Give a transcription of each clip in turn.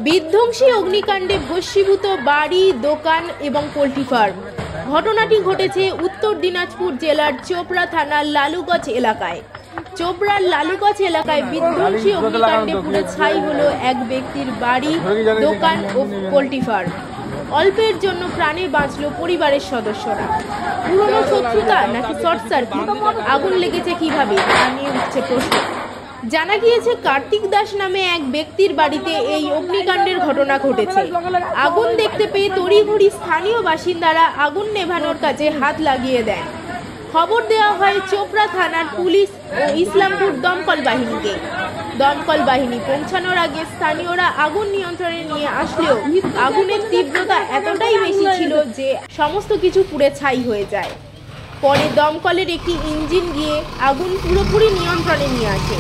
বিধ্বংসী অগ্নিকাণ্ডে ভস্মীভূত বাড়ি, দোকান এবং পোল্ট্রি ফার্ম। ঘটনাটি ঘটেছে উত্তর দিনাজপুর জেলার চোপড়া থানার লালুগঞ্জ এলাকায়। চোপড়ার লালুগঞ্জ এলাকায় বিধ্বংসী অগ্নিকাণ্ডে পুড়ে ছাই হলো এক ব্যক্তির বাড়ি, দোকান ও পোল্ট্রি ফার্ম। অল্পের জন্য প্রাণে বাঁচল পরিবারের সদস্যরা। পুরনো শত্রুতা নাকি শর্ট সার্কিট? আগুন লেগেছে কিভাবে তা নিয়ে উঠছে প্রশ্ন। জানা গিয়েছে কার্তিক দাস নামে এক ব্যক্তির বাড়িতে এই অগ্নিকাণ্ডের ঘটনা ঘটেছে। আগুন দেখতে পেয়ে তড়িঘড়ি স্থানীয় বাসিন্দারা আগুন নেভানোর কাজে হাত লাগিয়ে দেন। খবর দেওয়া হয় চোপড়া থানার পুলিশ ও ইসলামপুর দমকল বাহিনীকে। দমকল বাহিনী পৌঁছানোর আগে স্থানীয়রা আগুন নিয়ন্ত্রণে নিয়ে আসলেও আগুনের তীব্রতা এতটাই বেশি ছিল যে সমস্ত কিছু পুড়ে ছাই হয়ে যায়। পরে দমকলের একটি ইঞ্জিন গিয়ে আগুন পুরোপুরি নিয়ন্ত্রণে নিয়ে আসে।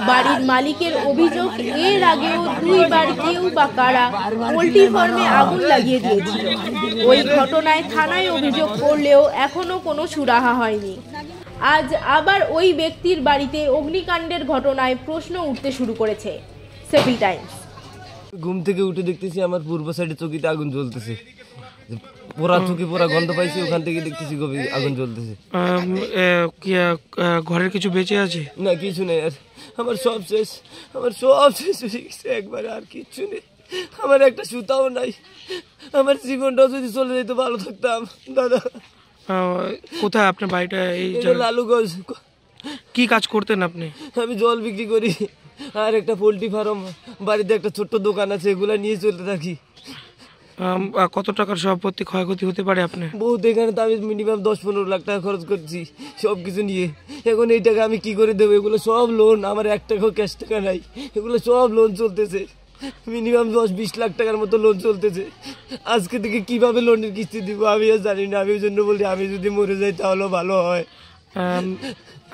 বাড়ির মালিকের অভিযোগ, এর আগেও দুইবার কেউ বা কারা পোল্ট্রি ফার্মে আগুন লাগিয়ে দিয়েছিল। ওই ঘটনায় থানায় অভিযোগ করলেও এখনো কোনো সুরাহা হয়নি। আজ আবার ওই ব্যক্তির বাড়িতে অগ্নিকাণ্ডের ঘটনায় প্রশ্ন উঠতে শুরু করেছে। সেফিল টাইমস। ঘুম থেকে উঠে দেখতেছি আমার পূর্ব সাইডে চকিতে আগুন জ্বলতেছে। পোড়া চকি পোড়া গন্ধ পাইছি, ওখান থেকে দেখতেছি আগুন জ্বলতেছে। ঘরের কিছু বেঁচে আছে? না, কিছু নেই। আর আমার সব শেষ, আমার সব শেষ হয়ে গেছে একবারে, আর কিচ্ছু নেই। আমার একটা সুতাও নাই। আমার জীবনটাও যদি চলে যেত ভালো থাকতাম। দাদা, কোথায় আপনার বাড়িটা? এই লালুগঞ্জ। কি কাজ করতেন আপনি? আমি জল বিক্রি করি, আর একটা পোল্ট্রি ফার্ম, বাড়িতে একটা ছোট্ট দোকান আছে, এগুলা নিয়ে চলতে থাকি। কত টাকার সম্পত্তি ক্ষয়ক্ষতি হতে পারে আপনার? বহুত, এখানে তো আমি মিনিমাম 10-15 লাখ টাকা খরচ করছি সব কিছু নিয়ে। এখন এই টাকা আমি কি করে দেবো? এগুলো সব লোন, আমার 1 টাকাও ক্যাশ টাকা নাই। এগুলো সব লোন চলতেছে, মিনিমাম 10-20 লাখ টাকার মতো লোন চলতেছে। আজকে থেকে কিভাবে লোনের কিস্তি দিব আমি আর জানি না। আমি ওই জন্য বলি, আমি যদি মরে যাই তাহলেও ভালো হয়।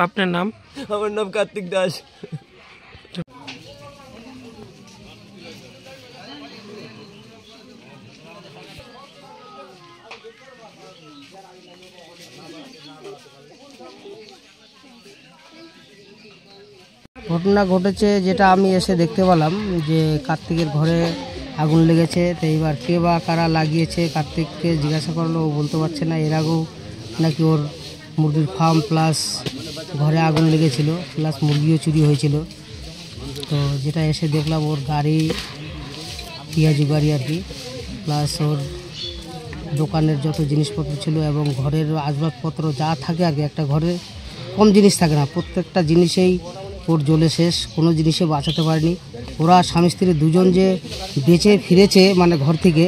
আপনার নাম? আমার নাম কার্তিক দাস। ঘটনা ঘটেছে যেটা আমি এসে দেখতে পেলাম যে কার্তিকের ঘরে আগুন লেগেছে। তো এইবার কে বা কারা লাগিয়েছে, কার্তিককে জিজ্ঞাসা করলো, ও বলতে পারছে না। এর আগেও নাকি ওর মুরগির ফার্ম প্লাস ঘরে আগুন লেগেছিল, প্লাস মুরগিও চুরি হয়েছিল। তো যেটা এসে দেখলাম, ওর গাড়ি, পিয়াজু গাড়ি আর কি, প্লাস ওর দোকানের যত জিনিসপত্র ছিল এবং ঘরের আসবাবপত্র যা থাকে আর কি, একটা ঘরে কম জিনিস থাকে না, প্রত্যেকটা জিনিসেই ওর জ্বলে শেষ। কোনো জিনিসে বাঁচাতে পারেনি। ওরা স্বামী স্ত্রী দুজন যে বেঁচে ফিরেছে মানে ঘর থেকে,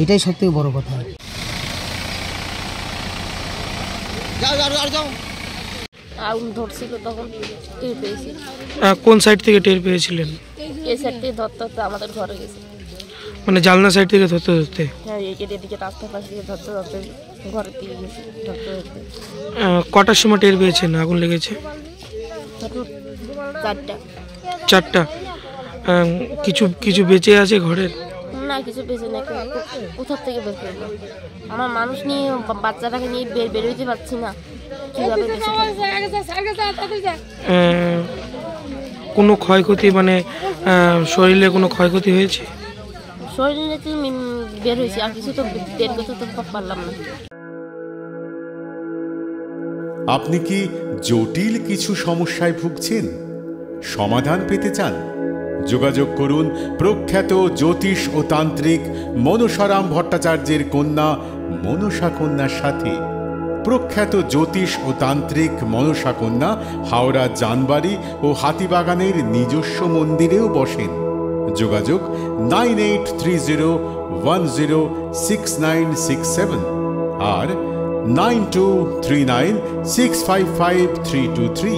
এটাই সবথেকে বড় কথা। আগুন ধরছিল তখন টের পেয়েছি। কোন সাইড থেকে টের পেয়েছিলেন? এই সাইড থেকে ধরতে ধরতে আমাদের ঘরে গেছে। মানে জানলা সাইড থেকে ধরতে ধরতে? হ্যাঁ, এদিকে রাস্তার পাশ থেকে ধরতে ধরতে ঘরের দিকে গেছে। ধরতে ধরতে কটার সময় টের পেয়েছেন আগুন লেগেছে? 4টা। কিছু কিছু বেঁচে আছে ঘরের? না, কিছু বেঁচে না। কোথার থেকে বের করবো? আমার মানুষ নিয়ে, বাচ্চাটাকে নিয়ে বেরোতে পারছি না। কিভাবে কোনো ক্ষয়ক্ষতি, মানে শরীরে কোনো ক্ষয়ক্ষতি হয়েছে? শরীরে তো বের হয়েছে, আর কিছু তো বের করতে তো পারলাম না। আপনি কি জটিল কিছু সমস্যায় ভুগছেন? সমাধান পেতে চান? যোগাযোগ করুন প্রখ্যাত জ্যোতিষ ও তান্ত্রিক মনসারাম ভট্টাচার্যের কন্যা মনসা কন্যার সাথে। প্রখ্যাত জ্যোতিষ ও তান্ত্রিক মনসা কন্যা হাওড়া জানবাড়ি ও হাতিবাগানের নিজস্ব মন্দিরেও বসেন। যোগাযোগ 9830106967 আর 9239655323।